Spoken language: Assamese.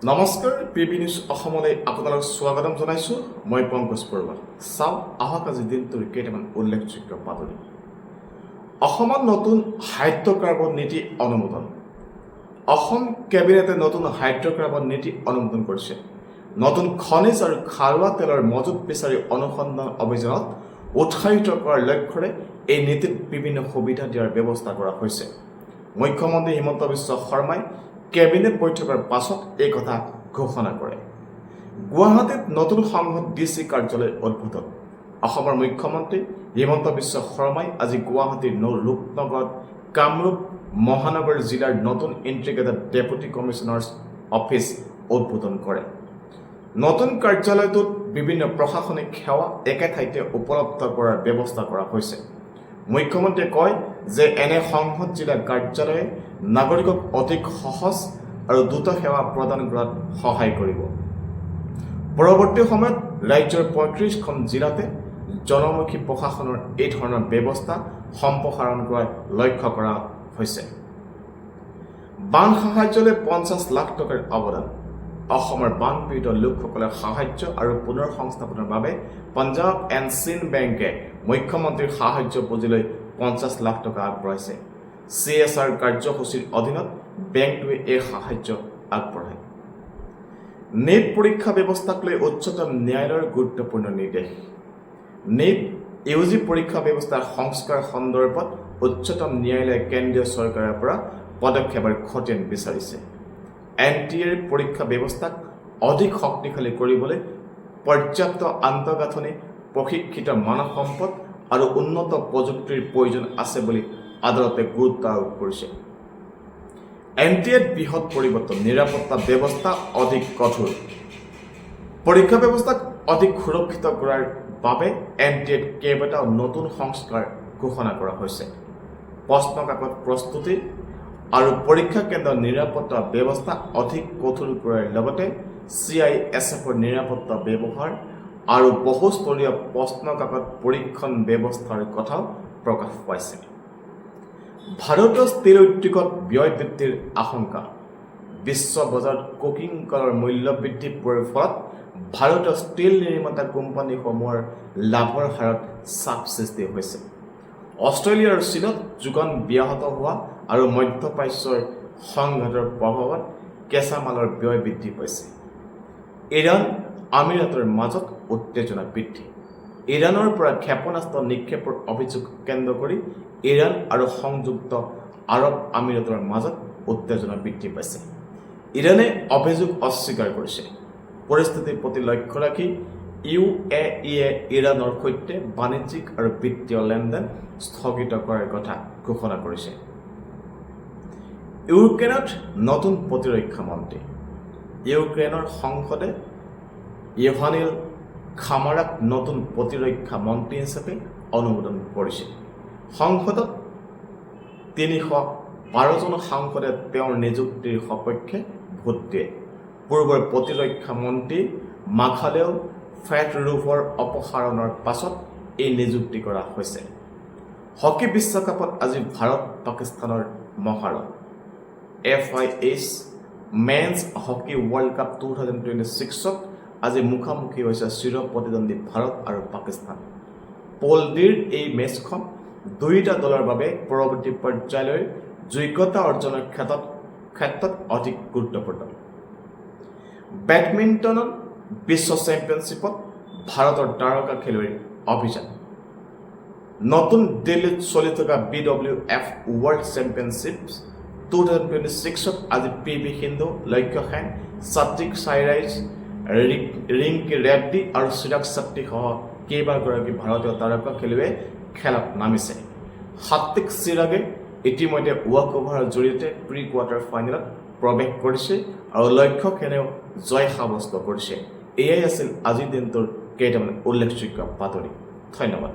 নমস্কাৰ পিবি নিউজ অসমলৈ আপোনালোক স্বাগতম জনাইছোঁ মই পংকজ বৰুৱা চাওক আহক আজি দিনটোৰ কেইটামান উল্লেখযোগ্য বাতৰি অসমত নতুন হাইড্ৰ'কাৰ্বন নীতি অনুমোদন অসম কেবিনেটে নতুন হাইড্ৰ'কাৰ্বন নীতি অনুমোদন কৰিছে নতুন খনিজ আৰু খাৰুৱা তেলৰ মজুত বিচাৰি অনুসন্ধান অভিযানত উৎসাহিত কৰাৰ লক্ষ্যৰে এই নীতিত বিভিন্ন সুবিধা দিয়াৰ ব্যৱস্থা কৰা হৈছে মুখ্যমন্ত্ৰী হিমন্ত বিশ্ব শৰ্মাই কেবিনেট বৈঠকৰ পাছত এই কথা ঘোষণা কৰে গুৱাহাটীত নতুন সংসদ ডিচি কাৰ্যালয় উদ্বোধন অসমৰ মুখ্যমন্ত্ৰী হিমন্ত বিশ্ব শৰ্মাই আজি গুৱাহাটীৰ ৰূপনগৰত কামৰূপ মহানগৰ জিলাৰ নতুন ইণ্টিগ্ৰেটেড ডেপুটি কমিশ্যনাৰ্ছ অফিচ উদ্বোধন কৰে নতুন কাৰ্যালয়টোত বিভিন্ন প্ৰশাসনিক সেৱা একে ঠাইতে উপলব্ধ কৰাৰ ব্যৱস্থা কৰা হৈছে মুখ্যমন্ত্ৰীয়ে কয় যে এনে সংসদ জিলা কাৰ্যালয়ে নাগৰিকক অধিক সহজ আৰু দ্ৰুত সেৱা প্ৰদান কৰাত সহায় কৰিব পৰৱৰ্তী সময়ত ৰাজ্যৰ ৩৫খন জিলাতে জনমুখী প্ৰশাসনৰ এই ধৰণৰ ব্যৱস্থা সম্প্ৰসাৰণ কৰাৰ লক্ষ্য কৰা হৈছে বান সাহায্যলৈ ৫০ লাখ টকাৰ অৱদান অসমৰ বানপীড়িত লোকসকলৰ সাহায্য আৰু পুনৰ সংস্থাপনৰ বাবে পঞ্জাৱ এণ্ড চিন বেংকে মুখ্যমন্ত্ৰীৰ সাহায্য পুঁজিলৈ ৫০ লাখ টকা আগবঢ়াইছে CSR কাৰ্যসূচীৰ অধীনত বেংকটোৱে এই সাহায্য আগবঢ়ায় নেট পৰীক্ষা ব্যৱস্থাক লৈ উচ্চতম ন্যায়ালয়ৰ গুৰুত্বপূৰ্ণ নিৰ্দেশ নেট UG পৰীক্ষা ব্যৱস্থাৰ সংস্কাৰ সন্দৰ্ভত উচ্চতম ন্যায়ালয়ে কেন্দ্ৰীয় চৰকাৰৰ পৰা পদক্ষেপৰ খতিয়ান বিচাৰিছে NTA পৰীক্ষা ব্যৱস্থাক অধিক শক্তিশালী কৰিবলৈ পৰ্যাপ্ত আন্তঃগাঁথনি প্ৰশিক্ষিত মানৱ সম্পদ আৰু উন্নত প্ৰযুক্তিৰ প্ৰয়োজন আছে বুলি আদালতে গুৰুত্ব আৰোপ কৰিছে NTA বৃহৎ পৰিৱৰ্তন নিৰাপত্তা ব্যৱস্থা অধিক কঠোৰ পৰীক্ষা ব্যৱস্থাক অধিক সুৰক্ষিত কৰাৰ বাবে NTA কেইবাটাও নতুন সংস্কাৰ ঘোষণা কৰা হৈছে প্ৰশ্ন কাকত প্ৰস্তুতি আৰু পৰীক্ষা কেন্দ্ৰৰ নিৰাপত্তা ব্যৱস্থা অধিক কঠোৰ কৰাৰ লগতে CISFৰ নিৰাপত্তা ব্যৱহাৰ আৰু বহুস্তৰীয় প্ৰশ্ন কাকত পৰীক্ষণ ব্যৱস্থাৰ কথাও প্ৰকাশ পাইছে ভাৰতীয় ষ্টীল উদ্যোগত ব্যয় বৃদ্ধিৰ আশংকা বিশ্ব বজাৰত কোকিং কলৰ মূল্য বৃদ্ধি পোৱাৰ ফলত ভাৰতীয় ষ্টীল নিৰ্মাতা কোম্পানীসমূহৰ লাভৰ হাৰত চাপ সৃষ্টি হৈছে অষ্ট্ৰেলিয়া আৰু চীনত যোগান ব্যাহত হোৱা আৰু মধ্যপ্ৰাচ্যৰ সংঘাতৰ প্ৰভাৱত কেঁচা মালৰ ব্যয় বৃদ্ধি পাইছে ইৰাণ আমিৰাতৰ মাজত উত্তেজনা বৃদ্ধি ইৰাণৰ পৰা ক্ষেপণাস্ত্ৰ নিক্ষেপৰ অভিযোগ কেন্দ্ৰ কৰি ইৰাণ আৰু সংযুক্ত আৰৱ আমিৰাতৰ মাজত উত্তেজনা বৃদ্ধি পাইছে ইৰাণে অভিযোগ অস্বীকাৰ কৰিছে পৰিস্থিতিৰ প্ৰতি লক্ষ্য ৰাখি UAE ইৰাণৰ সৈতে বাণিজ্যিক আৰু বিত্তীয় লেনদেন স্থগিত কৰাৰ কথা ঘোষণা কৰিছে ইউক্ৰেইনত নতুন প্ৰতিৰক্ষা মন্ত্ৰী ইউক্ৰেইনৰ সংসদে ইভানিল খামাৰাক নতুন প্ৰতিৰক্ষা মন্ত্ৰী হিচাপে অনুমোদন কৰিছে সংসদত ৩১২জন সাংসদে তেওঁৰ নিযুক্তিৰ সপক্ষে ভোট দিয়ে পূৰ্বৰ প্ৰতিৰক্ষা মন্ত্ৰী মাখালেও ফেটৰুভৰ অপসাৰণৰ পাছত এই নিযুক্তি কৰা হৈছে হকী বিশ্বকাপত আজি ভাৰত পাকিস্তানৰ মহাৰণ FIH men's hockey world cup 2026ত আজি মুখামুখি হৈছে চিৰ প্ৰতিদ্বন্দ্বী ভাৰত আৰু পাকিস্তান পল ডিৰ এই মেচখন দুয়োটা দলৰ বাবে পৰৱৰ্তী পৰ্যায়লৈ যোগ্যতা অৰ্জনৰ ক্ষেত্ৰত অধিক গুৰুত্বপূৰ্ণ বেডমিণ্টনত বিশ্ব চেম্পিয়নশ্বিপত ভাৰতৰ তাৰকা খেলুৱৈৰ অভিযান নতুন দিল্লীত চলি থকা BWF ৱৰ্ল্ড চেম্পিয়নশ্বিপ 2026ত আজি PV সিন্ধু লক্ষ্য সেন সাত্বিক সাইৰাজ ৰিংকি ৰেড্ডি আৰু চিৰাগ শেট্টি সহ কেইবাগৰাকী ভাৰতীয় তাৰকা খেলুৱৈয়ে খেলত নামিছে সাত্বিক চিৰাগে ইতিমধ্যে ৱাক অভাৰৰ জৰিয়তে প্ৰি কোৱাৰ্টাৰ ফাইনেলত প্ৰৱেশ কৰিছে আৰু লক্ষ্য সেনেও জয় সাব্যস্ত কৰিছে এয়াই আছিল আজিৰ দিনটোৰ কেইটামান উল্লেখযোগ্য বাতৰি ধন্যবাদ